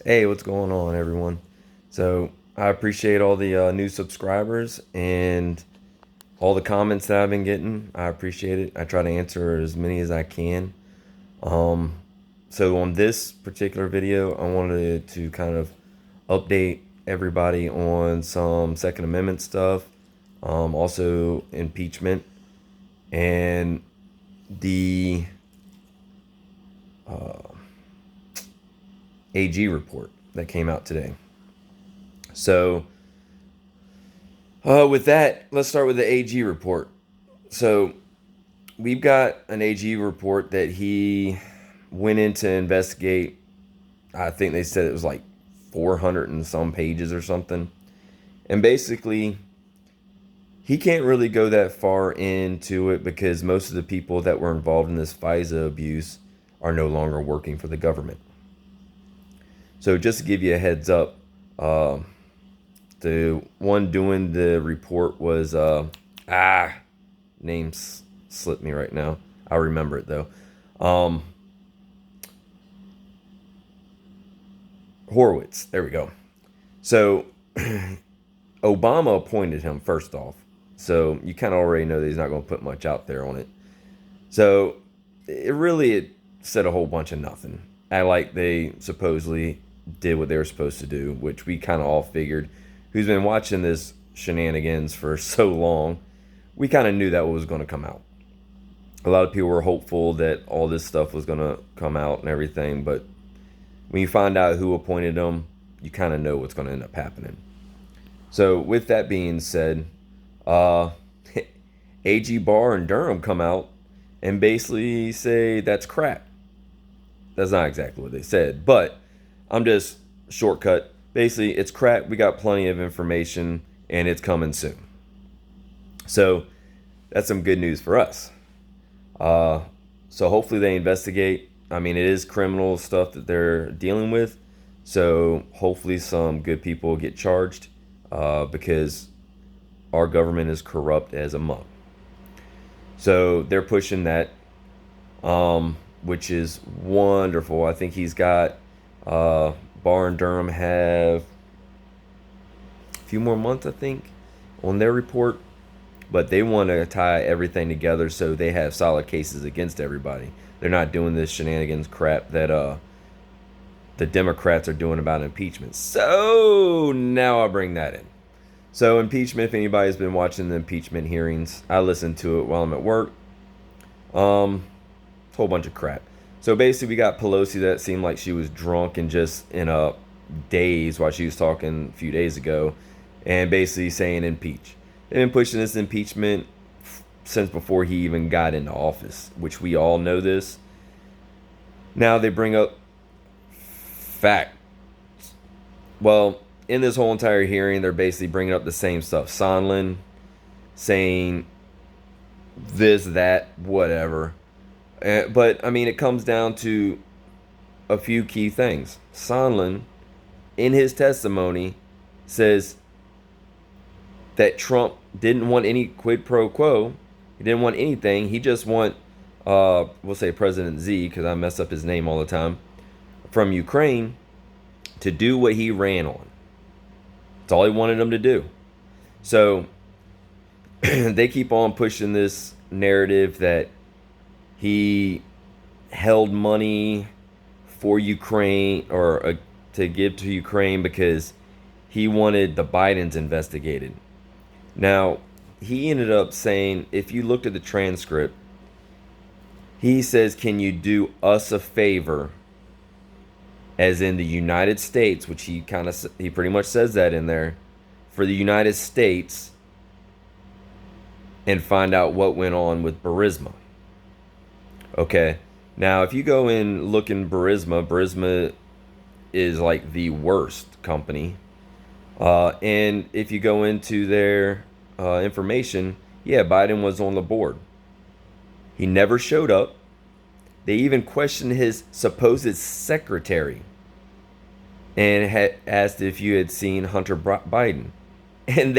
Hey, what's going on, everyone? So, I appreciate all the new subscribers and all the comments that I've been getting. I appreciate it. I try to answer as many as I can. Um, so, on this particular video, I wanted to kind of update everybody on some Second Amendment stuff, also impeachment, and the AG report that came out today. So, with that, let's start with the AG report. So, we've got an AG report that he went in to investigate. I think they said it was like 400 and some pages or something. And basically, he can't really go that far into it because most of the people that were involved in this FISA abuse are no longer working for the government. So, just to give you a heads up, the one doing the report was names slip me right now. I'll remember it though. Horowitz. There we go. So Obama appointed him first off. So you kind of already know that he's not going to put much out there on it. So it said a whole bunch of nothing. I like they supposedly did what they were supposed to do, which we kind of all figured. Who's been watching this shenanigans for so long, we kind of knew that was going to come out. A lot of people were hopeful that all this stuff was going to come out and everything, but when you find out who appointed them, you kind of know what's going to end up happening. So with that being said, AG Barr and Durham come out and basically say that's crap. That's not exactly what they said, but I'm just shortcut. Basically, it's crap. We got plenty of information and it's coming soon. So that's some good news for us. So hopefully they investigate. I mean, it is criminal stuff that they're dealing with. So hopefully some good people get charged because our government is corrupt as a mug. So they're pushing that, which is wonderful. I think he's got Barr and Durham have a few more months, I think, on their report. But they want to tie everything together so they have solid cases against everybody. They're not doing this shenanigans crap that the Democrats are doing about impeachment. So now I'll bring that in. So impeachment, if anybody's been watching the impeachment hearings, I listened to it while I'm at work. Whole bunch of crap. So basically we got Pelosi that seemed like she was drunk and just in a daze while she was talking a few days ago and basically saying impeach. They've been pushing this impeachment since before he even got into office, which we all know this. Now they bring up fact. Well, in this whole entire hearing, they're basically bringing up the same stuff. Sondland saying this, that, whatever. But, I mean, it comes down to a few key things. Sondland, in his testimony, says that Trump didn't want any quid pro quo. He didn't want anything. He just want, we'll say President Z, because I mess up his name all the time, from Ukraine to do what he ran on. That's all he wanted him to do. So they keep on pushing this narrative that he held money for Ukraine or to give to Ukraine because he wanted the Bidens investigated. Now, he ended up saying, if you looked at the transcript, he says, can you do us a favor, as in the United States, which he pretty much says that in there, for the United States, and find out what went on with Burisma. Okay, now if you go and look in Burisma is like the worst company. And if you go into their information, yeah, Biden was on the board. He never showed up. They even questioned his supposed secretary and had asked if you had seen Hunter Biden. And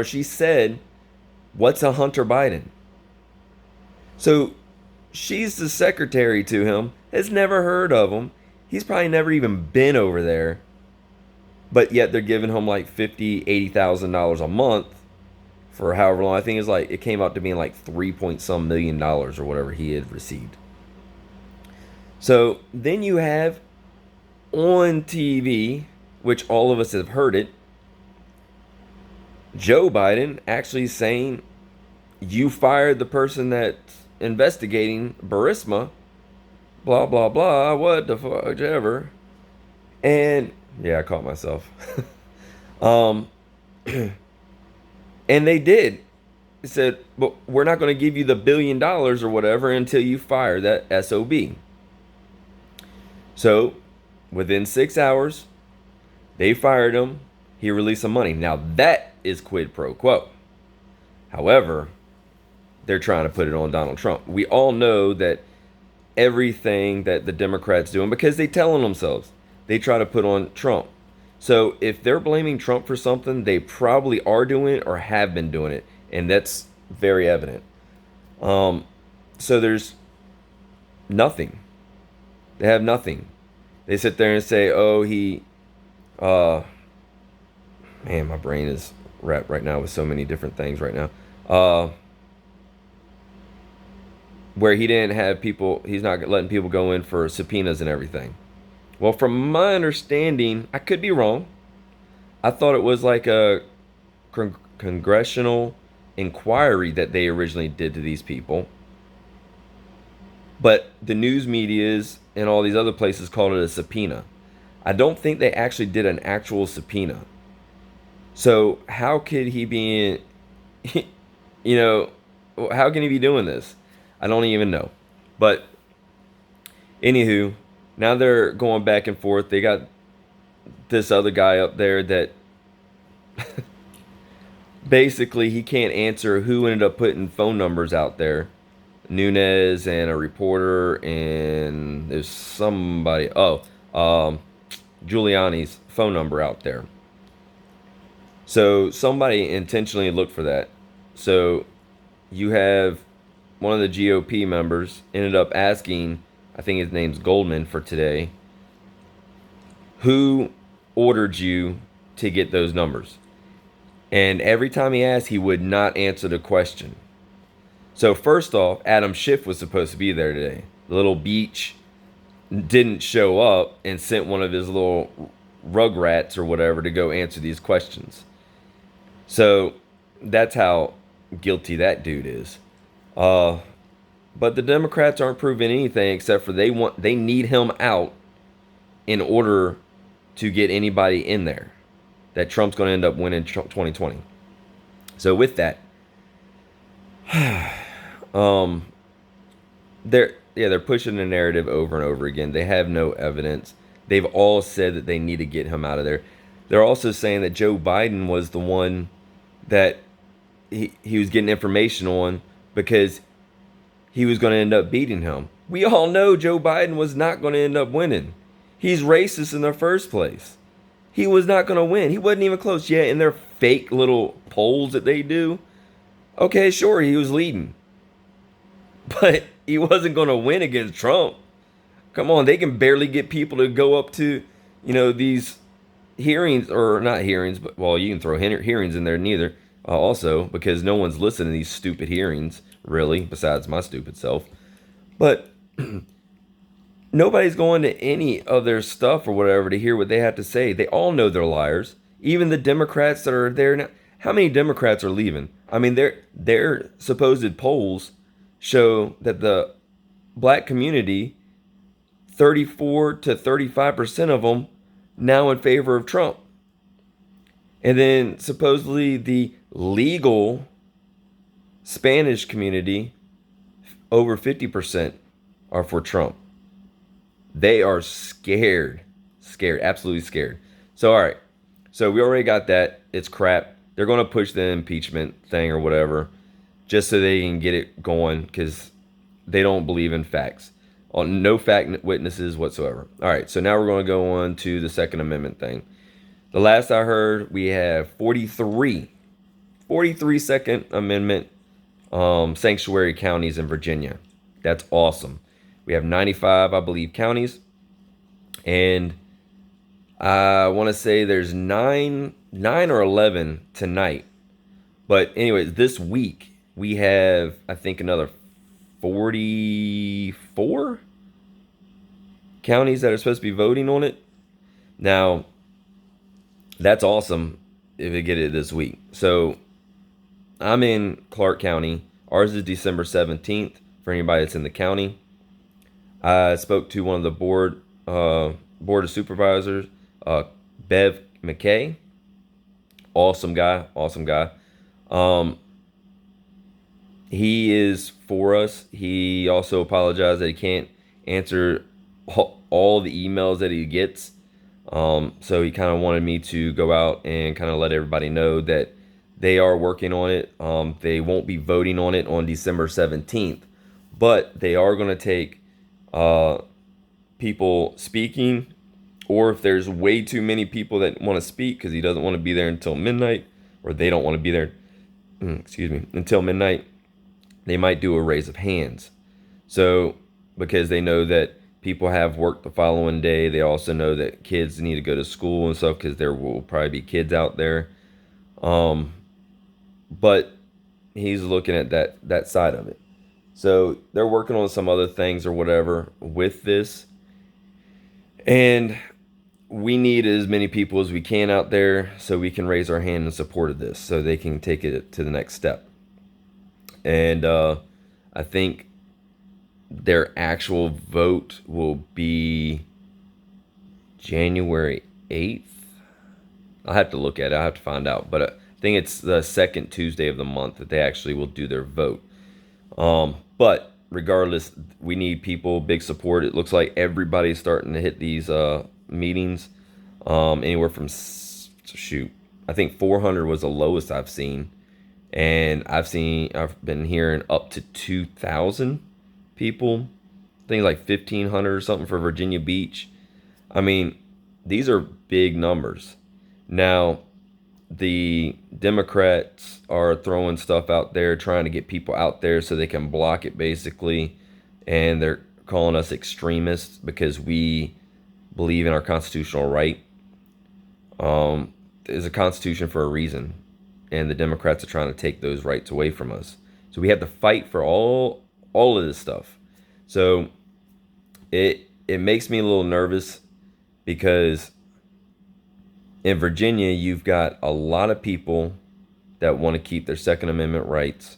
she said, what's a Hunter Biden? So she's the secretary to him, has never heard of him. He's probably never even been over there, but yet they're giving him like $50,000, $80,000 a month for however long. I think it's like it came out to being like 3 point some million dollars or whatever he had received. So then you have on TV, which all of us have heard it, Joe Biden actually saying, you fired the person that's investigating Burisma, blah, blah, blah, what the fuck, ever. And yeah, I caught myself. um, and they did. It said, but we're not going to give you the $1 billion or whatever until you fire that SOB. So within 6 hours, they fired him. He released some money. Now that is quid pro quo. However, they're trying to put it on Donald Trump. We all know that everything that the Democrats doing, because they telling themselves, they try to put on Trump. So if they're blaming Trump for something, they probably are doing it or have been doing it. And that's very evident. So there's nothing. They have nothing. They sit there and say, oh, man, my brain is wrapped right now with so many different things right now. Where he didn't have people, he's not letting people go in for subpoenas and everything. Well, from my understanding, I could be wrong. I thought it was like a congressional inquiry that they originally did to these people. But the news medias and all these other places called it a subpoena. I don't think they actually did an actual subpoena. So how could he be, how can he be doing this? I don't even know. But anywho, now they're going back and forth. They got this other guy up there that basically he can't answer who ended up putting phone numbers out there. Nunes and a reporter, and there's somebody, Giuliani's phone number out there. So somebody intentionally looked for that. So you have one of the GOP members ended up asking, I think his name's Goldman for today, who ordered you to get those numbers? And every time he asked, he would not answer the question. So first off, Adam Schiff was supposed to be there today. The little beach didn't show up and sent one of his little rugrats or whatever to go answer these questions. So that's how guilty that dude is. But the Democrats aren't proving anything except for they need him out in order to get anybody in there that Trump's going to end up winning 2020. So with that, they're pushing the narrative over and over again. They have no evidence. They've all said that they need to get him out of there. They're also saying that Joe Biden was the one that he was getting information on because he was going to end up beating him. We all know Joe Biden was not going to end up winning. He's racist in the first place. He was not going to win. He wasn't even close. Yeah, in their fake little polls that they do, okay, sure, he was leading. But he wasn't going to win against Trump. Come on, they can barely get people to go up to, these hearings, or not hearings, but, well, you can throw hearings in there neither, also, because no one's listening to these stupid hearings, really, besides my stupid self. But nobody's going to any of their stuff or whatever to hear what they have to say. They all know they're liars. Even the Democrats that are there now. How many Democrats are leaving? I mean, their supposed polls show that the black community, 34 to 35% of them now in favor of Trump. And then supposedly the legal Spanish community, over 50% are for Trump. They are scared, absolutely scared. So, all right. So we already got that. It's crap. They're going to push the impeachment thing or whatever just so they can get it going because they don't believe in facts. No fact witnesses whatsoever. All right. So now we're going to go on to the Second Amendment thing. The last I heard, we have 43 Second Amendment sanctuary counties in Virginia. That's awesome. We have 95, I believe, counties. And I want to say there's nine or 11 tonight. But anyways, this week we have, I think, another 44 counties that are supposed to be voting on it. Now, that's awesome if they get it this week. So I'm in Clark County. Ours is December 17th for anybody that's in the county. I spoke to one of the board of supervisors, Bev McKay. Awesome guy. He is for us. He also apologized that he can't answer all the emails that he gets. So he kind of wanted me to go out and kind of let everybody know that they are working on it. They won't be voting on it on December 17th, but they are going to take people speaking, or if there's way too many people that want to speak because he doesn't want to be there until midnight, or they don't want to be there, until midnight, they might do a raise of hands. So because they know that people have work the following day, they also know that kids need to go to school and stuff because there will probably be kids out there. But he's looking at that side of it. So they're working on some other things or whatever with this. And we need as many people as we can out there so we can raise our hand in support of this so they can take it to the next step. And I think their actual vote will be January 8th. I'll have to look at it. I'll have to find out. But I think it's the second Tuesday of the month that they actually will do their vote. But regardless, we need people, big support. It looks like everybody's starting to hit these meetings. Anywhere from, I think 400 was the lowest I've seen. And I've been hearing up to 2,000 people. I think like 1,500 or something for Virginia Beach. I mean, these are big numbers. Now, the Democrats are throwing stuff out there, trying to get people out there so they can block it, basically. And they're calling us extremists because we believe in our constitutional right. There's a constitution for a reason. And the Democrats are trying to take those rights away from us. So we have to fight for all of this stuff. So it makes me a little nervous because in Virginia, you've got a lot of people that want to keep their Second Amendment rights.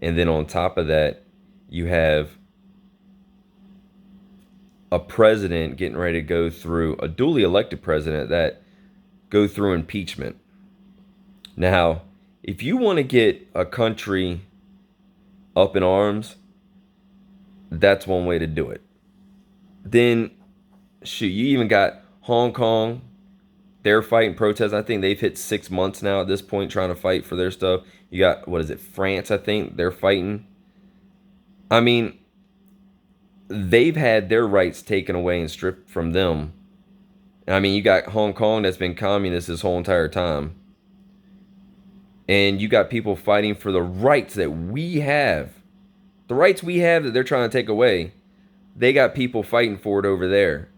And then on top of that, you have a president getting ready to go through, a duly elected president that go through impeachment. Now, if you want to get a country up in arms, that's one way to do it. Then, shoot, you even got Hong Kong. They're fighting protests. I think they've hit 6 months now at this point trying to fight for their stuff. You got, France, I think. They're fighting. I mean, they've had their rights taken away and stripped from them. I mean, you got Hong Kong that's been communist this whole entire time. And you got people fighting for the rights that we have. The rights we have that they're trying to take away. They got people fighting for it over there.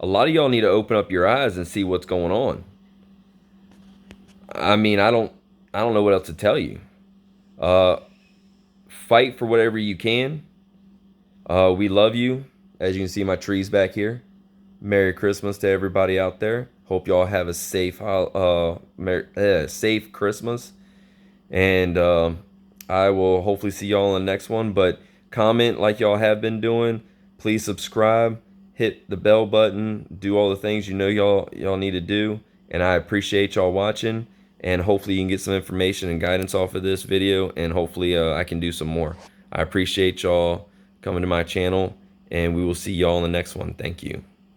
A lot of y'all need to open up your eyes and see what's going on. I mean, I don't know what else to tell you. Fight for whatever you can. We love you. As you can see, my trees back here. Merry Christmas to everybody out there. Hope y'all have a safe Christmas. And I will hopefully see y'all in the next one. But comment like y'all have been doing. Please subscribe. Hit the bell button. Do all the things you know y'all need to do. And I appreciate y'all watching. And hopefully you can get some information and guidance off of this video. And hopefully I can do some more. I appreciate y'all coming to my channel. And we will see y'all in the next one. Thank you.